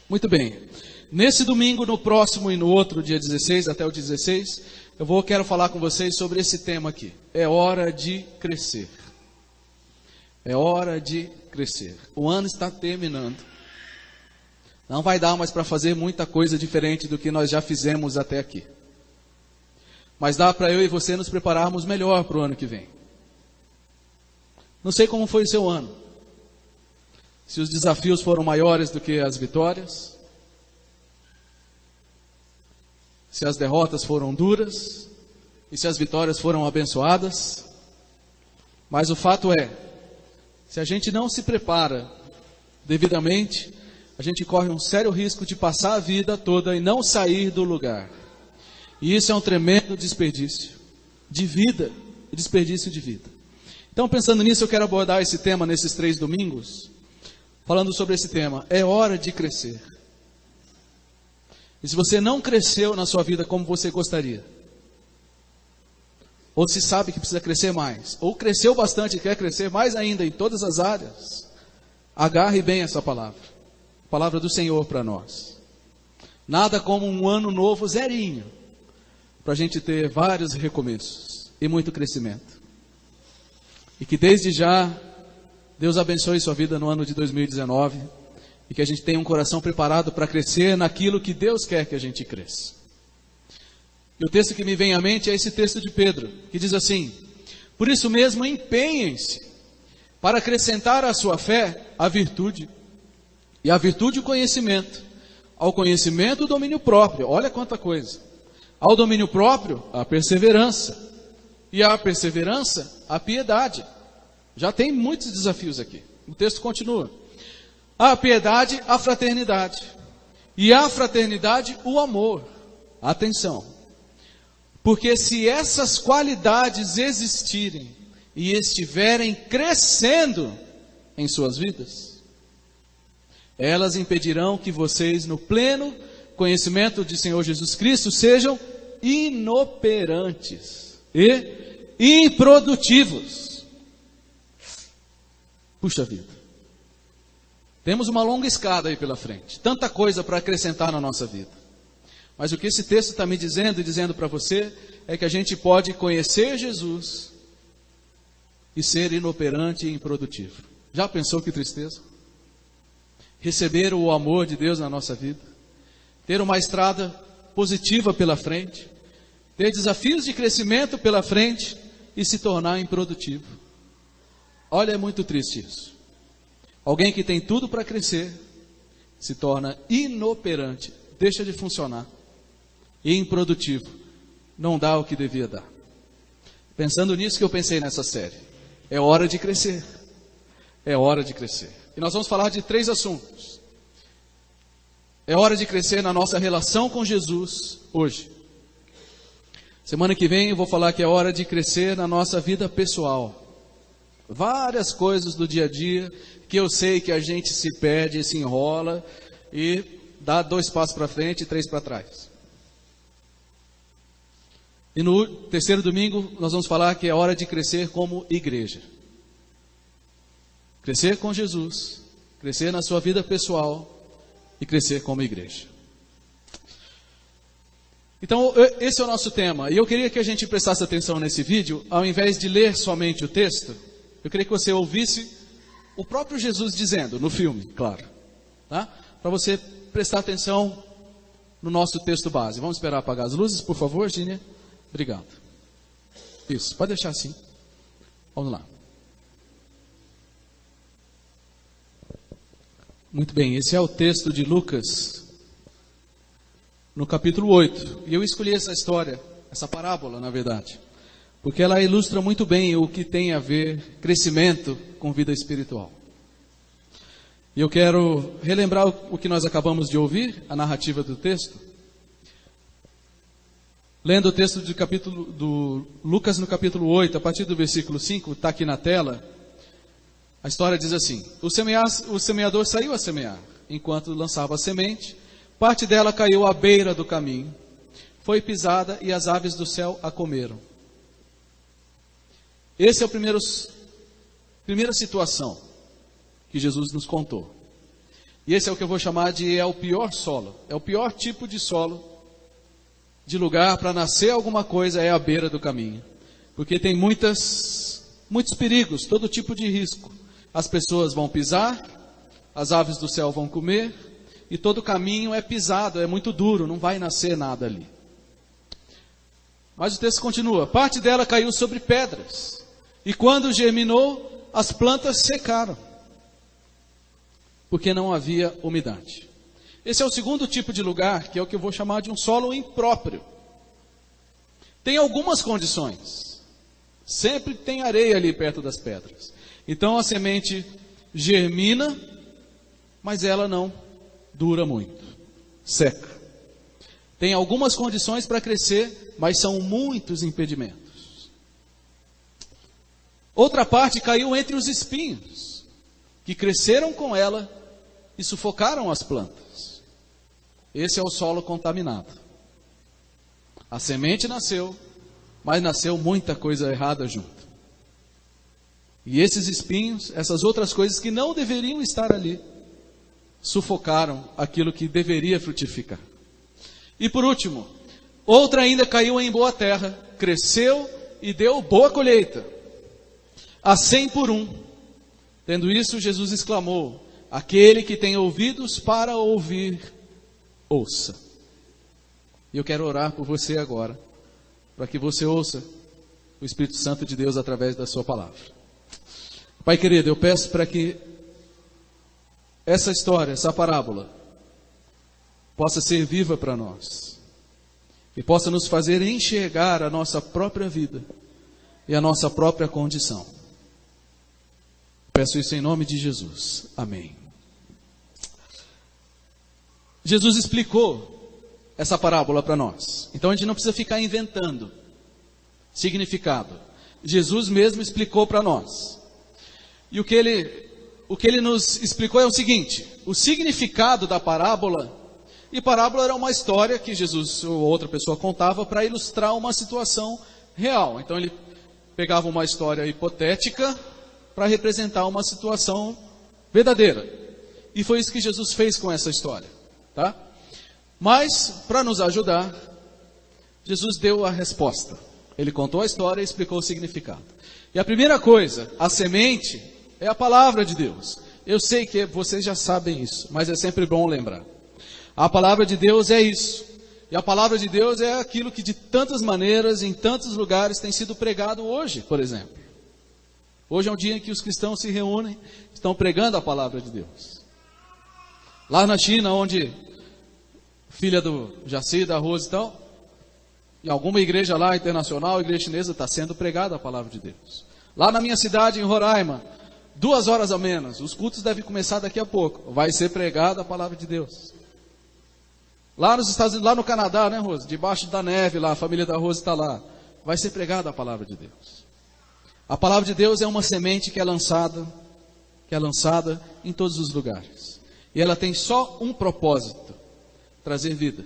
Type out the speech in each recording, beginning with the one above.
Muito bem. Nesse domingo, no próximo e no outro, dia 16, até o 16, quero falar com vocês sobre esse tema aqui. É hora de crescer. É hora de crescer. O ano está terminando. Não vai dar mais para fazer muita coisa diferente do que nós já fizemos até aqui. Mas dá para eu e você nos prepararmos melhor para o ano que vem. Não sei como foi o seu ano. Se os desafios foram maiores do que as vitórias. Se as derrotas foram duras. E se as vitórias foram abençoadas. Mas o fato é, se a gente não se prepara devidamente, a gente corre um sério risco de passar a vida toda e não sair do lugar. E isso é um tremendo desperdício de vida, desperdício de vida. Então, pensando nisso, eu quero abordar esse tema nesses 3 domingos, falando sobre esse tema. É hora de crescer. E se você não cresceu na sua vida como você gostaria, ou se sabe que precisa crescer mais, ou cresceu bastante e quer crescer mais ainda em todas as áreas, agarre bem essa palavra. A palavra do Senhor para nós. Nada como um ano novo zerinho, para a gente ter vários recomeços e muito crescimento. E que desde já, Deus abençoe sua vida no ano de 2019, e que a gente tenha um coração preparado para crescer naquilo que Deus quer que a gente cresça. E o texto que me vem à mente é esse texto de Pedro, que diz assim: por isso mesmo empenhem-se para acrescentar à sua fé a virtude, e à virtude o conhecimento, ao conhecimento o domínio próprio. Olha quanta coisa. Ao domínio próprio a perseverança, e à perseverança a piedade. Já tem muitos desafios aqui. O texto continua. À piedade a fraternidade, e à fraternidade o amor. Atenção. Porque se essas qualidades existirem e estiverem crescendo em suas vidas, elas impedirão que vocês, no pleno conhecimento de Senhor Jesus Cristo, sejam inoperantes e improdutivos. Puxa vida. Temos uma longa escada aí pela frente. Tanta coisa para acrescentar na nossa vida. Mas o que esse texto está me dizendo e dizendo para você é que a gente pode conhecer Jesus e ser inoperante e improdutivo. Já pensou que tristeza? Receber o amor de Deus na nossa vida, ter uma estrada positiva pela frente, ter desafios de crescimento pela frente e se tornar improdutivo. Olha, é muito triste isso. Alguém que tem tudo para crescer se torna inoperante, deixa de funcionar. E improdutivo, não dá o que devia dar. Pensando nisso que eu pensei nessa série. É hora de crescer. É hora de crescer. E nós vamos falar de 3 assuntos. É hora de crescer na nossa relação com Jesus hoje. Semana que vem eu vou falar que é hora de crescer na nossa vida pessoal. Várias coisas do dia a dia que eu sei que a gente se perde, se enrola e dá 2 passos para frente e 3 para trás. E no 3º domingo nós vamos falar que é hora de crescer como igreja. Crescer com Jesus, crescer na sua vida pessoal e crescer como igreja. Então esse é o nosso tema. E eu queria que a gente prestasse atenção nesse vídeo, ao invés de ler somente o texto, eu queria que você ouvisse o próprio Jesus dizendo, no filme, claro. Tá? Para você prestar atenção no nosso texto base. Vamos esperar apagar as luzes, por favor, Gínia? Obrigado. Isso, pode deixar assim. Vamos lá. Muito bem, esse é o texto de Lucas, no capítulo 8. E eu escolhi essa história, essa parábola, na verdade, porque ela ilustra muito bem o que tem a ver crescimento com vida espiritual. E eu quero relembrar o que nós acabamos de ouvir, a narrativa do texto. Lendo o texto do Lucas no capítulo 8, a partir do versículo 5, está aqui na tela. A história diz assim: o semeador saiu a semear. Enquanto lançava a semente, parte dela caiu à beira do caminho. Foi pisada e as aves do céu a comeram. Esse é a primeira situação que Jesus nos contou. E esse é o que eu vou chamar de o pior solo. É o pior tipo de solo, de lugar para nascer alguma coisa, é a beira do caminho. Porque tem muitos perigos, todo tipo de risco. As pessoas vão pisar, as aves do céu vão comer, e todo caminho é pisado, é muito duro, não vai nascer nada ali. Mas o texto continua: parte dela caiu sobre pedras, e quando germinou, as plantas secaram, porque não havia umidade. Esse é o segundo tipo de lugar, que é o que eu vou chamar de um solo impróprio. Tem algumas condições. Sempre tem areia ali perto das pedras. Então a semente germina, mas ela não dura muito. Seca. Tem algumas condições para crescer, mas são muitos impedimentos. Outra parte caiu entre os espinhos, que cresceram com ela e sufocaram as plantas. Esse é o solo contaminado. A semente nasceu, mas nasceu muita coisa errada junto. E esses espinhos, essas outras coisas que não deveriam estar ali, sufocaram aquilo que deveria frutificar. E por último, outra ainda caiu em boa terra, cresceu e deu boa colheita, a 100 por 1. Tendo isso, Jesus exclamou: aquele que tem ouvidos para ouvir, ouça. E eu quero orar por você agora, para que você ouça o Espírito Santo de Deus através da sua palavra. Pai querido, eu peço para que essa história, essa parábola, possa ser viva para nós, e possa nos fazer enxergar a nossa própria vida e a nossa própria condição. Peço isso em nome de Jesus. Amém. Jesus explicou essa parábola para nós. Então a gente não precisa ficar inventando significado. Jesus mesmo explicou para nós. E o que ele nos explicou é o seguinte: o significado da parábola, e parábola era uma história que Jesus ou outra pessoa contava para ilustrar uma situação real. Então ele pegava uma história hipotética para representar uma situação verdadeira. E foi isso que Jesus fez com essa história. Tá? Mas, para nos ajudar, Jesus deu a resposta. Ele contou a história e explicou o significado. E a primeira coisa, a semente, é a palavra de Deus. Eu sei que vocês já sabem isso, mas é sempre bom lembrar. A palavra de Deus é isso. E a palavra de Deus é aquilo que de tantas maneiras, em tantos lugares, tem sido pregado hoje, por exemplo. Hoje é um dia em que os cristãos se reúnem, estão pregando a palavra de Deus. Lá na China, onde filha do Jaci, da Rose e tal, em alguma igreja lá internacional, igreja chinesa, está sendo pregada a palavra de Deus. Lá na minha cidade, em Roraima, 2 horas a menos, os cultos devem começar daqui a pouco, vai ser pregada a palavra de Deus. Lá nos Estados Unidos, lá no Canadá, né, Rose? Debaixo da neve lá, a família da Rose está lá, vai ser pregada a palavra de Deus. A palavra de Deus é uma semente que é lançada em todos os lugares. E ela tem só um propósito: trazer vida.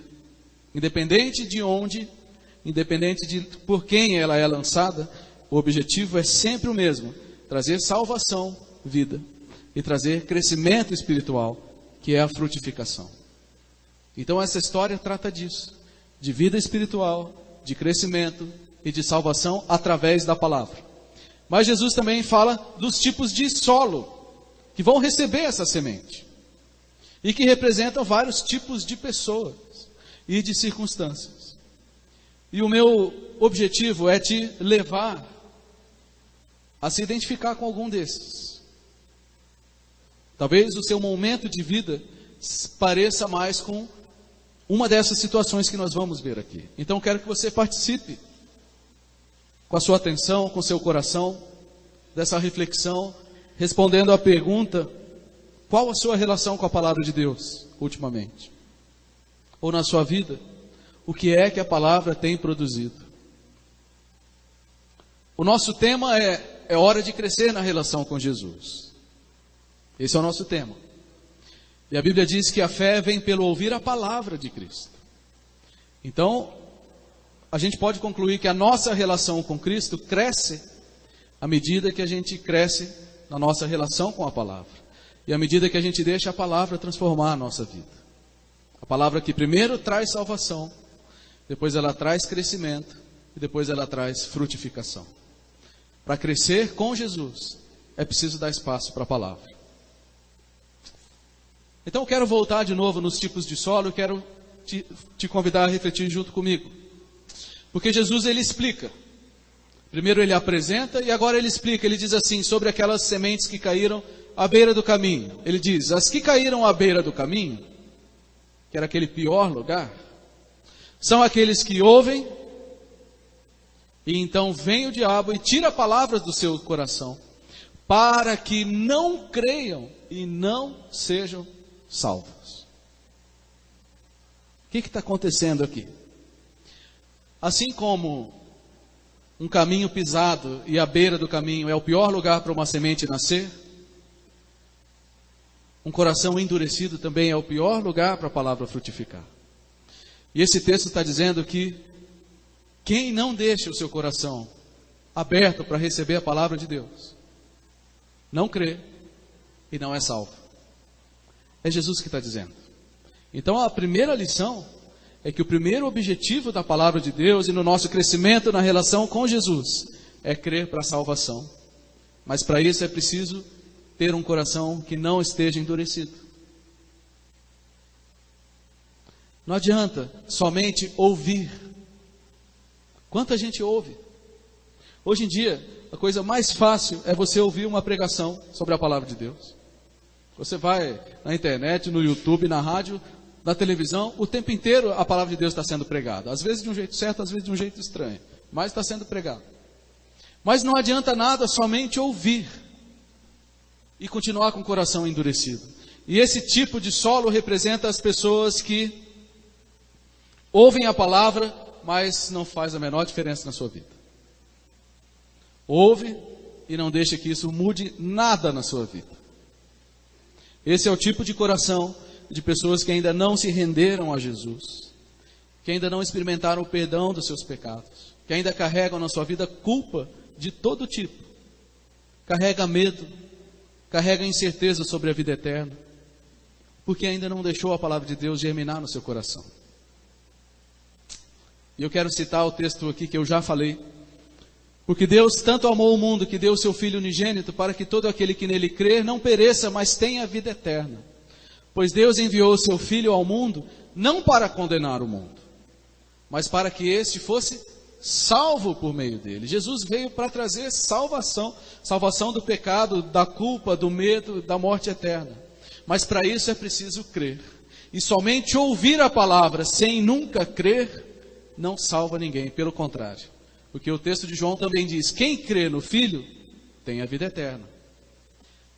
Independente de onde, independente de por quem ela é lançada, o objetivo é sempre o mesmo: trazer salvação, vida, e trazer crescimento espiritual, que é a frutificação. Então essa história trata disso, de vida espiritual, de crescimento e de salvação através da palavra. Mas Jesus também fala dos tipos de solo que vão receber essa semente, e que representam vários tipos de pessoas e de circunstâncias. E o meu objetivo é te levar a se identificar com algum desses. Talvez o seu momento de vida pareça mais com uma dessas situações que nós vamos ver aqui. Então quero que você participe com a sua atenção, com o seu coração, dessa reflexão, respondendo à pergunta: qual a sua relação com a palavra de Deus ultimamente? Ou na sua vida, o que é que a palavra tem produzido? O nosso tema é hora de crescer na relação com Jesus. Esse é o nosso tema. E a Bíblia diz que a fé vem pelo ouvir a palavra de Cristo. Então, a gente pode concluir que a nossa relação com Cristo cresce à medida que a gente cresce na nossa relação com a palavra. E à medida que a gente deixa a palavra transformar a nossa vida. A palavra que primeiro traz salvação, depois ela traz crescimento e depois ela traz frutificação. Para crescer com Jesus, é preciso dar espaço para a palavra. Então eu quero voltar de novo nos tipos de solo, eu quero te convidar a refletir junto comigo. Porque Jesus, ele explica. Primeiro ele apresenta e agora ele explica. Ele diz assim, sobre aquelas sementes que caíram à beira do caminho. Ele diz, as que caíram à beira do caminho, que era aquele pior lugar, são aqueles que ouvem, e então vem o diabo e tira palavras do seu coração, para que não creiam e não sejam salvos. O que está acontecendo aqui? Assim como um caminho pisado e a beira do caminho é o pior lugar para uma semente nascer, um coração endurecido também é o pior lugar para a palavra frutificar. E esse texto está dizendo que quem não deixa o seu coração aberto para receber a palavra de Deus, não crê e não é salvo. É Jesus que está dizendo. Então a primeira lição é que o primeiro objetivo da palavra de Deus e no nosso crescimento na relação com Jesus é crer para a salvação. Mas para isso é preciso ter um coração que não esteja endurecido. Não adianta somente ouvir. Quanta gente ouve? Hoje em dia, a coisa mais fácil é você ouvir uma pregação sobre a palavra de Deus. Você vai na internet, no YouTube, na rádio, na televisão, o tempo inteiro a palavra de Deus está sendo pregada. Às vezes de um jeito certo, às vezes de um jeito estranho. Mas está sendo pregado. Mas não adianta nada somente ouvir e continuar com o coração endurecido. E esse tipo de solo representa as pessoas que ouvem a palavra, mas não faz a menor diferença na sua vida. Ouve e não deixa que isso mude nada na sua vida. Esse é o tipo de coração de pessoas que ainda não se renderam a Jesus, que ainda não experimentaram o perdão dos seus pecados, que ainda carregam na sua vida culpa de todo tipo, carrega medo, carrega incerteza sobre a vida eterna, porque ainda não deixou a palavra de Deus germinar no seu coração. E eu quero citar o texto aqui que eu já falei. Porque Deus tanto amou o mundo que deu o seu Filho unigênito para que todo aquele que nele crer não pereça, mas tenha vida eterna. Pois Deus enviou o seu Filho ao mundo não para condenar o mundo, mas para que este fosse salvo por meio dele. Jesus veio para trazer salvação, salvação do pecado, da culpa, do medo, da morte eterna. Mas para isso é preciso crer. E somente ouvir a palavra sem nunca crer não salva ninguém, pelo contrário. Porque o texto de João também diz, quem crê no Filho tem a vida eterna.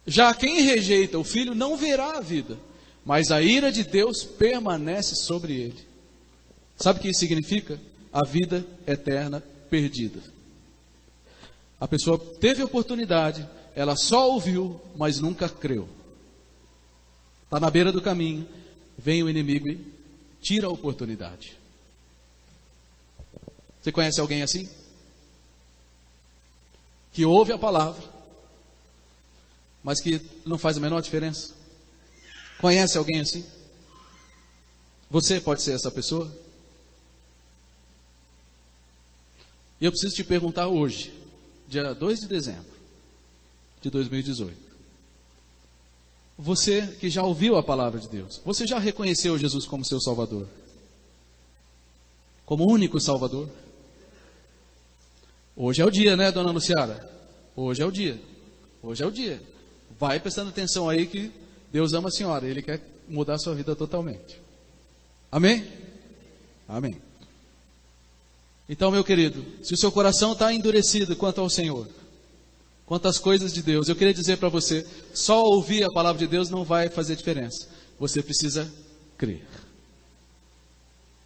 Já quem rejeita o Filho não verá a vida, mas a ira de Deus permanece sobre ele. Sabe o que isso significa? A vida eterna perdida. A pessoa teve oportunidade, ela só ouviu, mas nunca creu. Está na beira do caminho, vem o inimigo e tira a oportunidade. Você conhece alguém assim? Que ouve a palavra, mas que não faz a menor diferença? Conhece alguém assim? Você pode ser essa pessoa? E eu preciso te perguntar hoje, dia 2 de dezembro de 2018. Você que já ouviu a palavra de Deus, você já reconheceu Jesus como seu Salvador? Como único Salvador? Hoje é o dia, né, dona Luciara? Hoje é o dia. Hoje é o dia. Vai prestando atenção aí que Deus ama a senhora. Ele quer mudar a sua vida totalmente. Amém? Amém. Então, meu querido, se o seu coração está endurecido quanto ao Senhor, quanto às coisas de Deus, eu queria dizer para você, só ouvir a palavra de Deus não vai fazer diferença. Você precisa crer.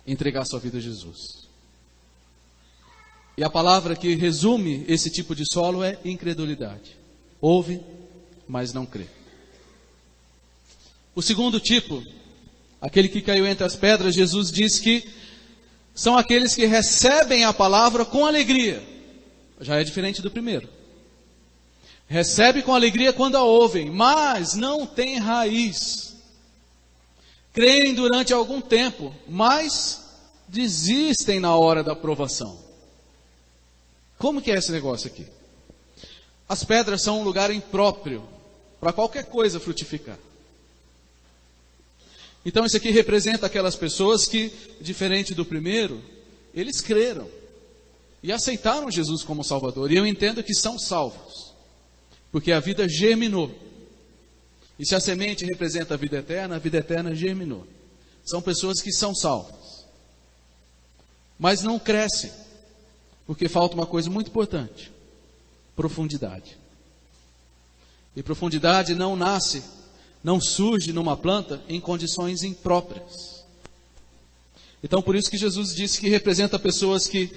Entregar sua vida a Jesus. E a palavra que resume esse tipo de solo é incredulidade. Ouve, mas não crê. O segundo tipo, aquele que caiu entre as pedras, Jesus diz que são aqueles que recebem a palavra com alegria. Já é diferente do primeiro. Recebe com alegria quando a ouvem, mas não tem raiz. Creem durante algum tempo, mas desistem na hora da provação. Como que é esse negócio aqui? As pedras são um lugar impróprio para qualquer coisa frutificar. Então isso aqui representa aquelas pessoas que, diferente do primeiro, eles creram e aceitaram Jesus como Salvador. E eu entendo que são salvos, porque a vida germinou. E se a semente representa a vida eterna germinou. São pessoas que são salvas, mas não crescem, porque falta uma coisa muito importante: profundidade. E profundidade não surge numa planta em condições impróprias. Então por isso que Jesus disse que representa pessoas que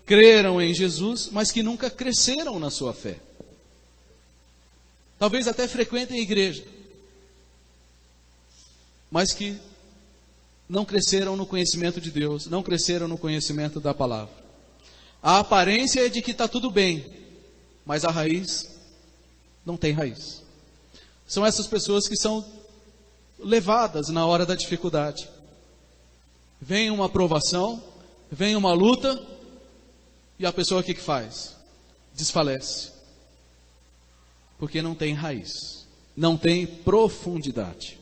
creram em Jesus, mas que nunca cresceram na sua fé. Talvez até frequentem a igreja, mas que não cresceram no conhecimento de Deus, não cresceram no conhecimento da palavra. A aparência é de que está tudo bem, mas a raiz não tem raiz. São essas pessoas que são levadas na hora da dificuldade. Vem uma provação, vem uma luta, e a pessoa o que faz? Desfalece. Porque não tem raiz, não tem profundidade.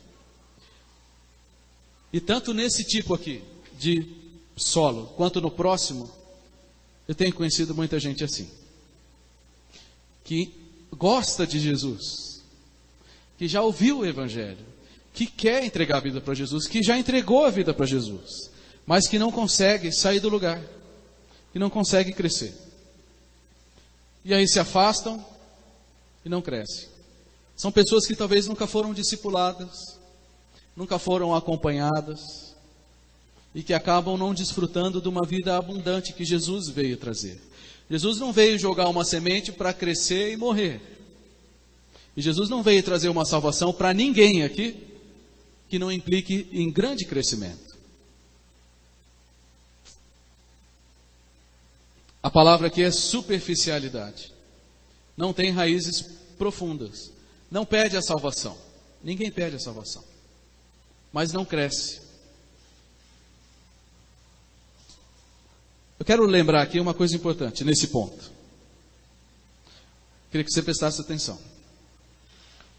E tanto nesse tipo aqui de solo, quanto no próximo, eu tenho conhecido muita gente assim, que gosta de Jesus, que já ouviu o Evangelho, que quer entregar a vida para Jesus, que já entregou a vida para Jesus, mas que não consegue sair do lugar, que não consegue crescer. E aí se afastam e não crescem. São pessoas que talvez nunca foram discipuladas, nunca foram acompanhadas, e que acabam não desfrutando de uma vida abundante que Jesus veio trazer. Jesus não veio jogar uma semente para crescer e morrer. E Jesus não veio trazer uma salvação para ninguém aqui que não implique em grande crescimento. A palavra aqui é superficialidade. Não tem raízes profundas. Não pede a salvação. Ninguém pede a salvação. Mas não cresce. Eu quero lembrar aqui uma coisa importante nesse ponto. Queria que você prestasse atenção.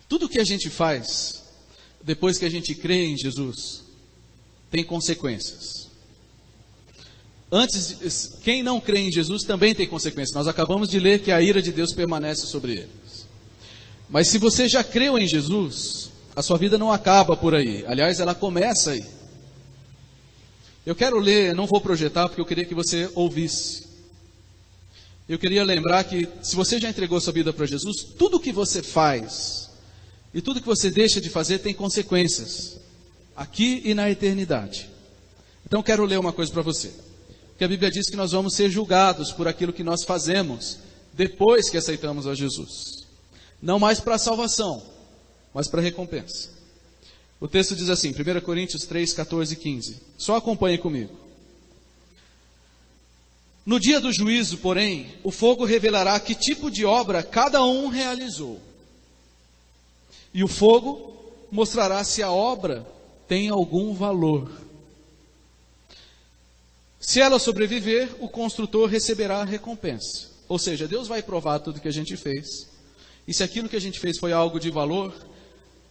Tudo que a gente faz depois que a gente crê em Jesus tem consequências. Quem não crê em Jesus também tem consequências. Nós acabamos de ler que a ira de Deus permanece sobre eles. Mas se você já creu em Jesus, a sua vida não acaba por aí. Aliás, ela começa aí. Eu quero ler, não vou projetar porque eu queria que você ouvisse. Eu queria lembrar que se você já entregou sua vida para Jesus, tudo que você faz e tudo que você deixa de fazer tem consequências, aqui e na eternidade. Então eu quero ler uma coisa para você. Porque a Bíblia diz que nós vamos ser julgados por aquilo que nós fazemos depois que aceitamos a Jesus. Não mais para a salvação, mas para a recompensa. O texto diz assim, 1 Coríntios 3, 14 e 15. Só acompanhe comigo. No dia do juízo, porém, o fogo revelará que tipo de obra cada um realizou. E o fogo mostrará se a obra tem algum valor. Se ela sobreviver, o construtor receberá a recompensa. Ou seja, Deus vai provar tudo que a gente fez. E se aquilo que a gente fez foi algo de valor,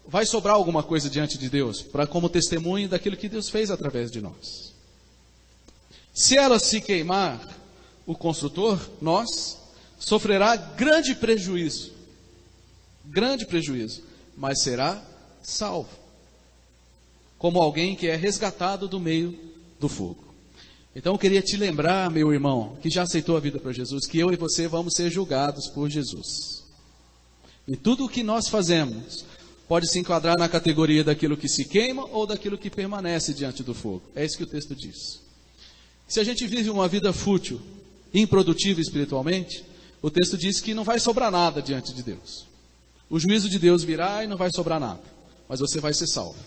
vai sobrar alguma coisa diante de Deus, como testemunho daquilo que Deus fez através de nós. Se ela se queimar, o construtor, nós, sofrerá grande prejuízo, mas será salvo, como alguém que é resgatado do meio do fogo. Então eu queria te lembrar, meu irmão, que já aceitou a vida para Jesus, que eu e você vamos ser julgados por Jesus. E tudo o que nós fazemos pode se enquadrar na categoria daquilo que se queima ou daquilo que permanece diante do fogo. É isso que o texto diz. Se a gente vive uma vida fútil, improdutiva espiritualmente, o texto diz que não vai sobrar nada diante de Deus. O juízo de Deus virá e não vai sobrar nada, mas você vai ser salvo.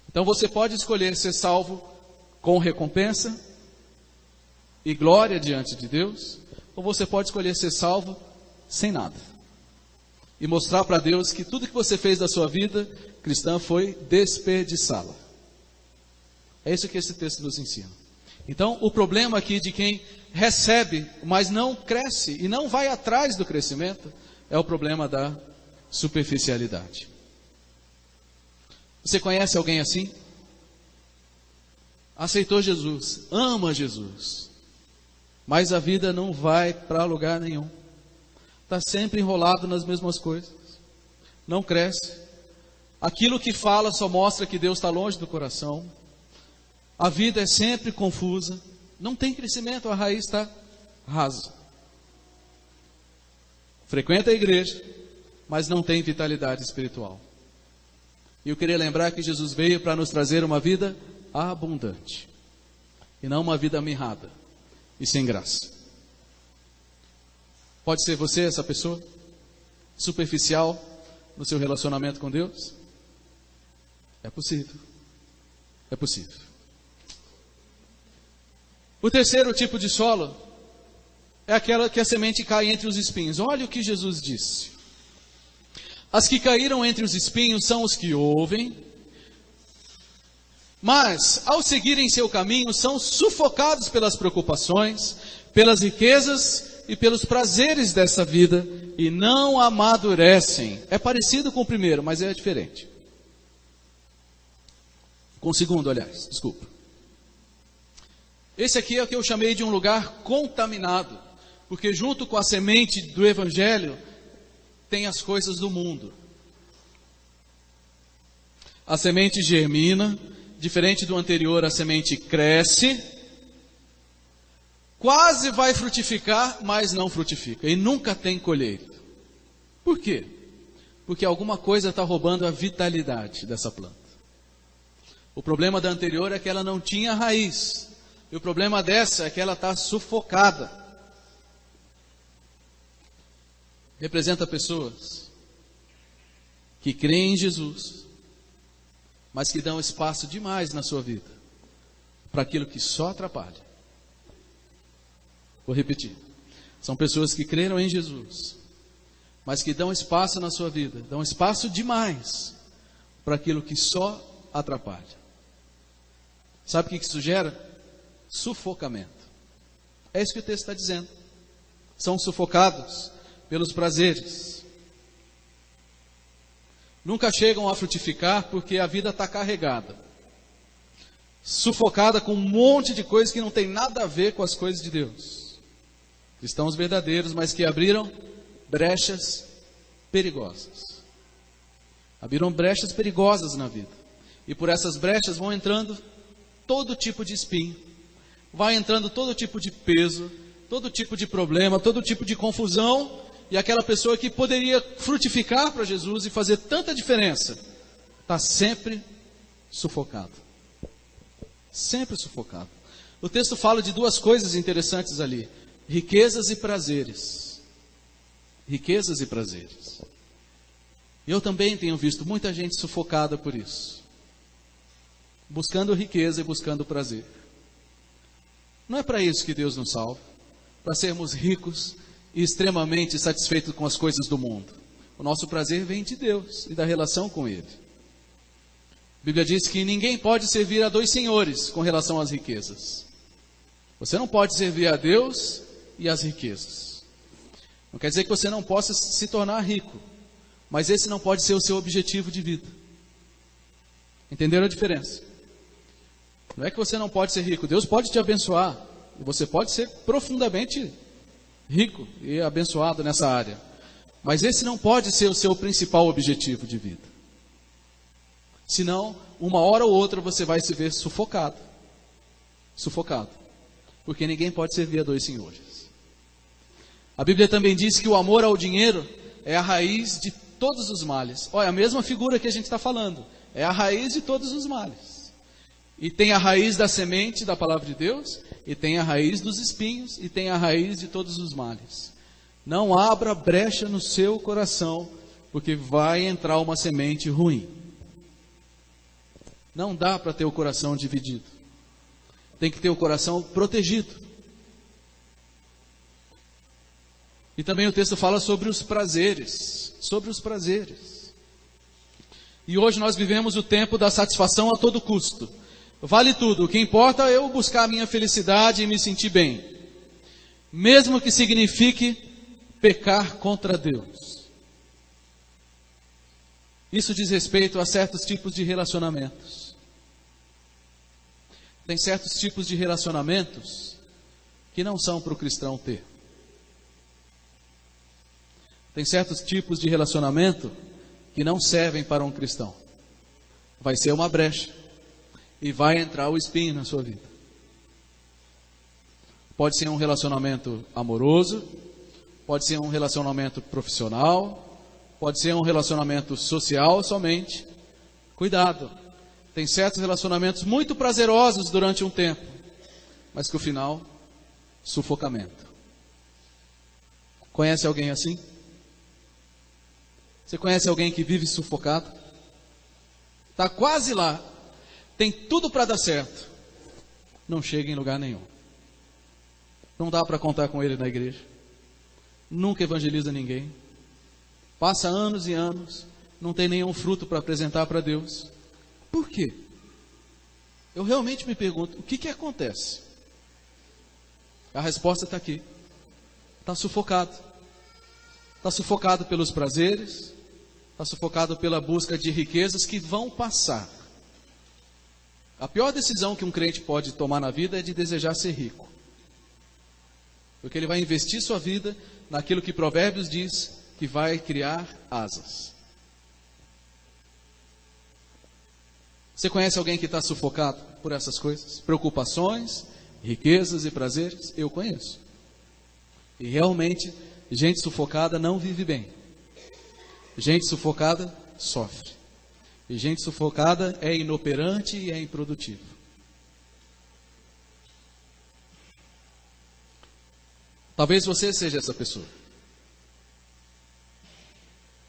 Então você pode escolher ser salvo com recompensa e glória diante de Deus, ou você pode escolher ser salvo sem nada. e mostrar para Deus que tudo que você fez da sua vida cristã foi desperdiçá-la. É isso que esse texto nos ensina. Então, o problema aqui de quem recebe, mas não cresce e não vai atrás do crescimento, é o problema da superficialidade. Você conhece alguém assim? Aceitou Jesus, ama Jesus, mas a vida não vai para lugar nenhum. Está sempre enrolado nas mesmas coisas, não cresce. Aquilo que fala só mostra que Deus está longe do coração. A vida é sempre confusa, não tem crescimento, a raiz está rasa. Frequenta a igreja, mas não tem vitalidade espiritual. E eu queria lembrar que Jesus veio para nos trazer uma vida abundante, e não uma vida mirrada e sem graça. Pode ser você essa pessoa superficial no seu relacionamento com Deus? É possível. É possível. O terceiro tipo de solo é aquela que a semente cai entre os espinhos. Olha o que Jesus disse. As que caíram entre os espinhos são os que ouvem, mas ao seguirem seu caminho são sufocados pelas preocupações, pelas riquezas e pelos prazeres dessa vida e não amadurecem. É parecido com o primeiro, mas é diferente. Com o segundo, aliás, desculpa. Esse aqui é o que eu chamei de um lugar contaminado, porque junto com a semente do Evangelho tem as coisas do mundo. A semente germina, diferente do anterior, a semente cresce, quase vai frutificar, mas não frutifica, e nunca tem colheita. Por quê? Porque alguma coisa está roubando a vitalidade dessa planta. O problema da anterior é que ela não tinha raiz, e o problema dessa é que ela está sufocada. Representa pessoas que creem em Jesus, mas que dão espaço demais na sua vida para aquilo que só atrapalha. Vou repetir. São pessoas que creram em Jesus, mas que dão espaço na sua vida, dão espaço demais para aquilo que só atrapalha. Sabe o que isso gera? Sufocamento. É isso que o texto está dizendo. São sufocados pelos prazeres. Nunca chegam a frutificar porque a vida está carregada, sufocada com um monte de coisas que não tem nada a ver com as coisas de Deus. Cristãos verdadeiros, mas que abriram brechas perigosas. Abriram brechas perigosas na vida. E por essas brechas vão entrando todo tipo de espinho, vai entrando todo tipo de peso, todo tipo de problema, todo tipo de confusão. E aquela pessoa que poderia frutificar para Jesus e fazer tanta diferença, está sempre sufocado. Sempre sufocado. O texto fala de duas coisas interessantes ali: riquezas e prazeres. Riquezas e prazeres. Eu também tenho visto muita gente sufocada por isso, buscando riqueza e buscando prazer. Não é para isso que Deus nos salva, para sermos ricos e extremamente satisfeitos com as coisas do mundo. O nosso prazer vem de Deus e da relação com Ele. A Bíblia diz que ninguém pode servir a dois senhores com relação às riquezas. Você não pode servir a Deus e às riquezas. Não quer dizer que você não possa se tornar rico, mas esse não pode ser o seu objetivo de vida. Entenderam a diferença? Não é que você não pode ser rico, Deus pode te abençoar, e você pode ser profundamente rico e abençoado nessa área, mas esse não pode ser o seu principal objetivo de vida. Senão, uma hora ou outra você vai se ver sufocado, porque ninguém pode servir a dois senhores. A Bíblia também diz que o amor ao dinheiro é a raiz de todos os males. Olha, a mesma figura que a gente está falando, é a raiz de todos os males. E tem a raiz da semente da palavra de Deus, e tem a raiz dos espinhos, e tem a raiz de todos os males. Não abra brecha no seu coração, porque vai entrar uma semente ruim. Não dá para ter o coração dividido. Tem que ter o coração protegido. E também o texto fala sobre os prazeres, sobre os prazeres. E hoje nós vivemos o tempo da satisfação a todo custo. Vale tudo, o que importa é eu buscar a minha felicidade e me sentir bem. Mesmo que signifique pecar contra Deus. Isso diz respeito a certos tipos de relacionamentos. Tem certos tipos de relacionamentos que não são para o cristão ter. Tem certos tipos de relacionamento que não servem para um cristão. Vai ser uma brecha e vai entrar o espinho na sua vida. Pode ser um relacionamento amoroso, pode ser um relacionamento profissional, pode ser um relacionamento social somente. Cuidado, tem certos relacionamentos muito prazerosos durante um tempo, mas que o final, sufocamento. Conhece alguém assim? Você conhece alguém que vive sufocado? Está quase lá, tem tudo para dar certo, não chega em lugar nenhum. Não dá para contar com ele na igreja, nunca evangeliza ninguém, passa anos e anos, não tem nenhum fruto para apresentar para Deus. Por quê? Eu realmente me pergunto, o que acontece? A resposta está aqui. Está sufocado. Está sufocado pelos prazeres, está sufocado pela busca de riquezas que vão passar. A pior decisão que um crente pode tomar na vida é de desejar ser rico. Porque ele vai investir sua vida naquilo que Provérbios diz que vai criar asas. Você conhece alguém que está sufocado por essas coisas? Preocupações, riquezas e prazeres? Eu conheço. E realmente, gente sufocada não vive bem. Gente sufocada sofre. E gente sufocada é inoperante e é improdutiva. Talvez você seja essa pessoa.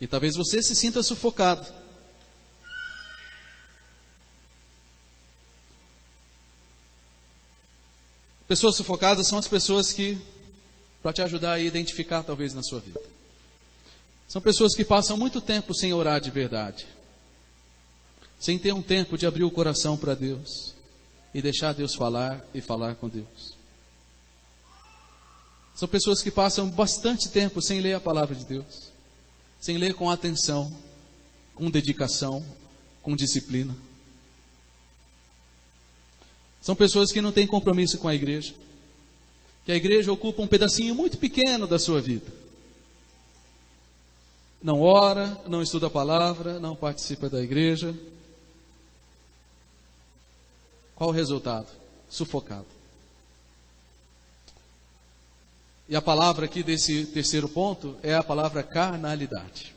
E talvez você se sinta sufocado. Pessoas sufocadas são as pessoas que, para te ajudar a identificar talvez na sua vida, são pessoas que passam muito tempo sem orar de verdade, sem ter um tempo de abrir o coração para Deus e deixar Deus falar e falar com Deus. São pessoas que passam bastante tempo sem ler a palavra de Deus, sem ler com atenção, com dedicação, com disciplina. São pessoas que não têm compromisso com a igreja, que a igreja ocupa um pedacinho muito pequeno da sua vida. Não ora, não estuda a palavra, não participa da igreja. Qual o resultado? Sufocado. E a palavra aqui desse terceiro ponto é a palavra carnalidade.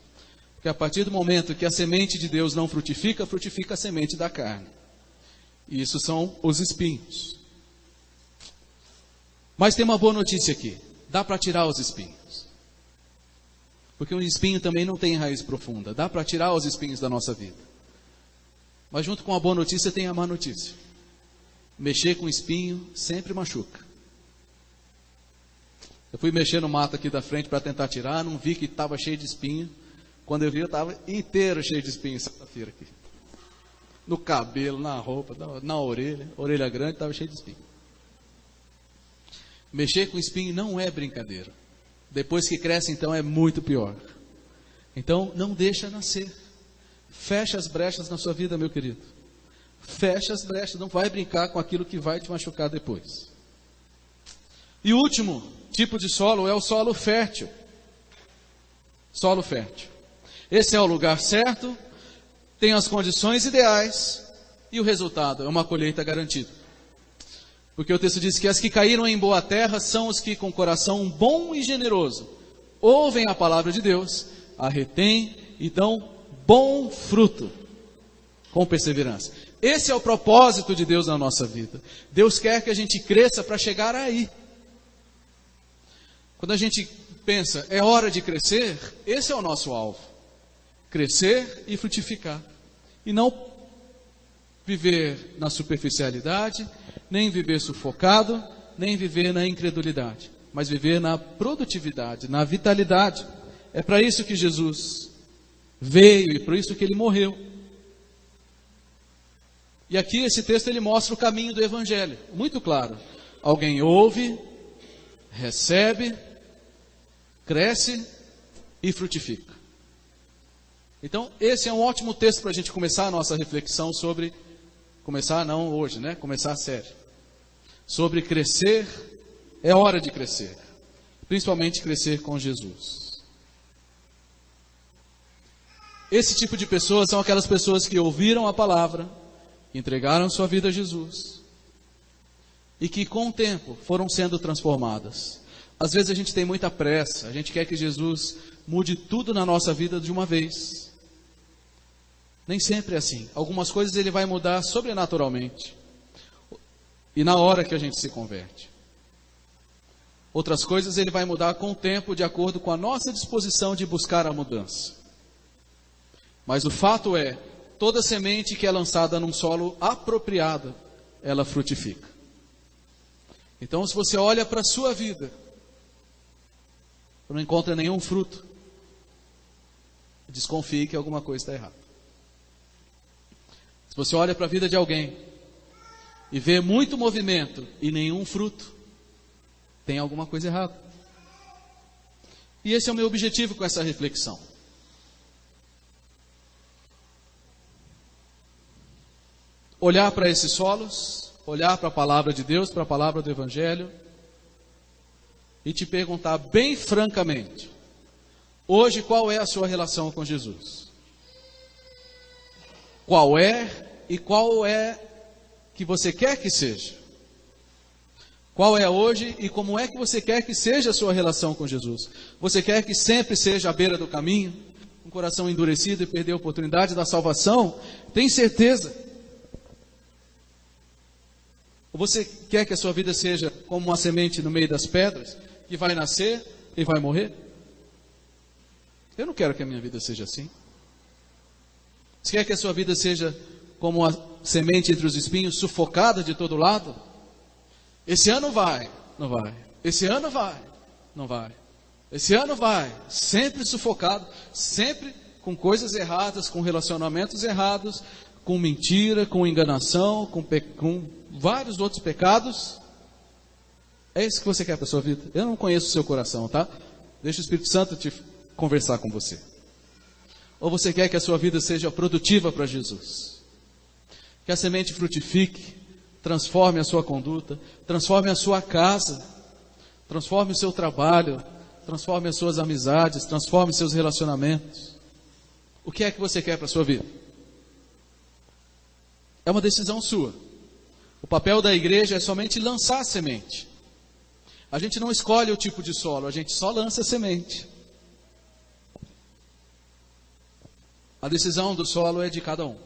Porque a partir do momento que a semente de Deus não frutifica, frutifica a semente da carne. E isso são os espinhos. Mas tem uma boa notícia aqui. Dá para tirar os espinhos. Porque um espinho também não tem raiz profunda. Dá para tirar os espinhos da nossa vida. Mas junto com a boa notícia tem a má notícia. Mexer com espinho sempre machuca. Eu fui mexer no mato aqui da frente para tentar tirar, não vi que estava cheio de espinho. Quando eu vi, eu estava inteiro cheio de espinho sexta-feira aqui. No cabelo, na roupa, na orelha grande, estava cheio de espinho. Mexer com espinho não é brincadeira. Depois que cresce, então, é muito pior. Então, não deixa nascer. Fecha as brechas na sua vida, meu querido. Fecha as brechas, não vai brincar com aquilo que vai te machucar depois. E o último tipo de solo é o solo fértil. Solo fértil. Esse é o lugar certo, tem as condições ideais e o resultado é uma colheita garantida. Porque o texto diz que as que caíram em boa terra são os que com coração bom e generoso ouvem a palavra de Deus, a retêm e dão bom fruto com perseverança. Esse é o propósito de Deus na nossa vida. Deus quer que a gente cresça para chegar aí. Quando a gente pensa, é hora de crescer, esse é o nosso alvo. Crescer e frutificar. E não viver na superficialidade, nem viver sufocado, nem viver na incredulidade. mas viver na produtividade, na vitalidade. É para isso que Jesus veio e por isso que ele morreu. E aqui esse texto ele mostra o caminho do Evangelho, muito claro. Alguém ouve, recebe, cresce e frutifica. Então esse é um ótimo texto para a gente começar a nossa reflexão sobre, começar não hoje, né? Começar a série. Sobre crescer, é hora de crescer. Principalmente crescer com Jesus. Esse tipo de pessoas são aquelas pessoas que ouviram a palavra, entregaram sua vida a Jesus e que com o tempo foram sendo transformadas. Às vezes a gente tem muita pressa, a gente quer que Jesus mude tudo na nossa vida de uma vez. Nem sempre é assim. Algumas coisas ele vai mudar sobrenaturalmente e na hora que a gente se converte. Outras coisas ele vai mudar com o tempo, de acordo com a nossa disposição de buscar a mudança. Mas o fato é, toda semente que é lançada num solo apropriado, ela frutifica. Então, se você olha para a sua vida, não encontra nenhum fruto, desconfie que alguma coisa está errada. Se você olha para a vida de alguém e vê muito movimento e nenhum fruto, tem alguma coisa errada. E esse é o meu objetivo com essa reflexão. Olhar para esses solos, olhar para a palavra de Deus, para a palavra do Evangelho, e te perguntar bem francamente, hoje qual é a sua relação com Jesus? Qual é e qual é que você quer que seja? Qual é hoje e como é que você quer que seja a sua relação com Jesus? Você quer que sempre seja à beira do caminho, com o coração endurecido e perder a oportunidade da salvação? Tem certeza? Ou você quer que a sua vida seja como uma semente no meio das pedras, que vai nascer e vai morrer? Eu não quero que a minha vida seja assim. Você quer que a sua vida seja como uma semente entre os espinhos, sufocada de todo lado? Esse ano vai, não vai. Esse ano vai, não vai. Esse ano vai, sempre sufocado, sempre com coisas erradas, com relacionamentos errados, com mentira, com enganação, com vários outros pecados. É isso que você quer para a sua vida? Eu não conheço o seu coração, tá? Deixa o Espírito Santo te conversar com você. Ou você quer que a sua vida seja produtiva para Jesus? Que a semente frutifique, transforme a sua conduta, transforme a sua casa, transforme o seu trabalho, transforme as suas amizades, transforme seus relacionamentos. O que é que você quer para a sua vida? É uma decisão sua. O papel da igreja é somente lançar a semente. A gente não escolhe o tipo de solo, a gente só lança a semente. A decisão do solo é de cada um.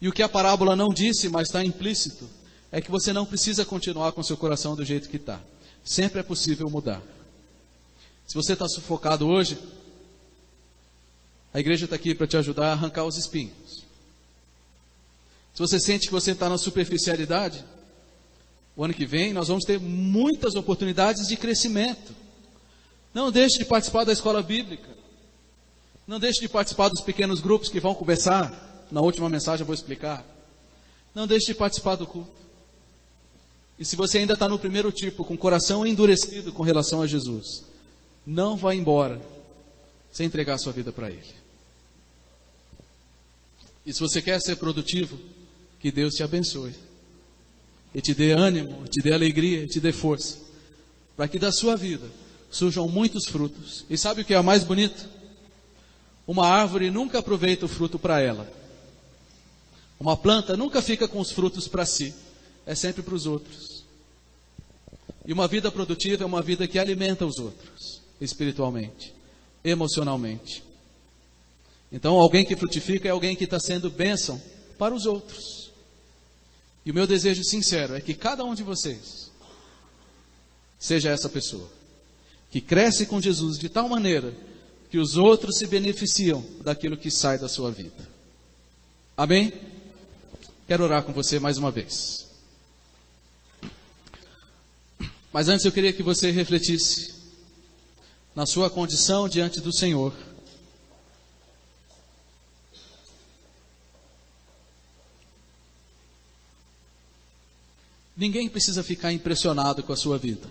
E o que a parábola não disse, mas está implícito, é que você não precisa continuar com seu coração do jeito que está. Sempre é possível mudar. Se você está sufocado hoje, a igreja está aqui para te ajudar a arrancar os espinhos. Se você sente que você está na superficialidade, o ano que vem nós vamos ter muitas oportunidades de crescimento. Não deixe de participar da escola bíblica. Não deixe de participar dos pequenos grupos que vão conversar. Na última mensagem eu vou explicar. Não deixe de participar do culto. E se você ainda está no primeiro tipo, com o coração endurecido com relação a Jesus, não vá embora sem entregar a sua vida para Ele. E se você quer ser produtivo, que Deus te abençoe. E te dê ânimo, te dê alegria, te dê força. Para que da sua vida surjam muitos frutos. E sabe o que é o mais bonito? Uma árvore nunca aproveita o fruto para ela. Uma planta nunca fica com os frutos para si. É sempre para os outros. E uma vida produtiva é uma vida que alimenta os outros. Espiritualmente, emocionalmente. Então alguém que frutifica é alguém que está sendo bênção para os outros. E o meu desejo sincero é que cada um de vocês seja essa pessoa. Que cresce com Jesus de tal maneira que os outros se beneficiam daquilo que sai da sua vida. Amém? Quero orar com você mais uma vez. Mas antes eu queria que você refletisse na sua condição diante do Senhor. Ninguém precisa ficar impressionado com a sua vida.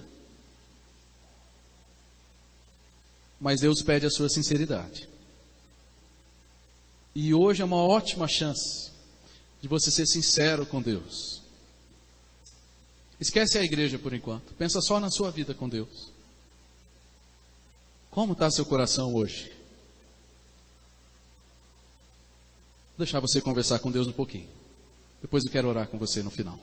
Mas Deus pede a sua sinceridade. E hoje é uma ótima chance de você ser sincero com Deus. Esquece a igreja por enquanto. Pensa só na sua vida com Deus. Como está seu coração hoje? Vou deixar você conversar com Deus um pouquinho. Depois eu quero orar com você no final.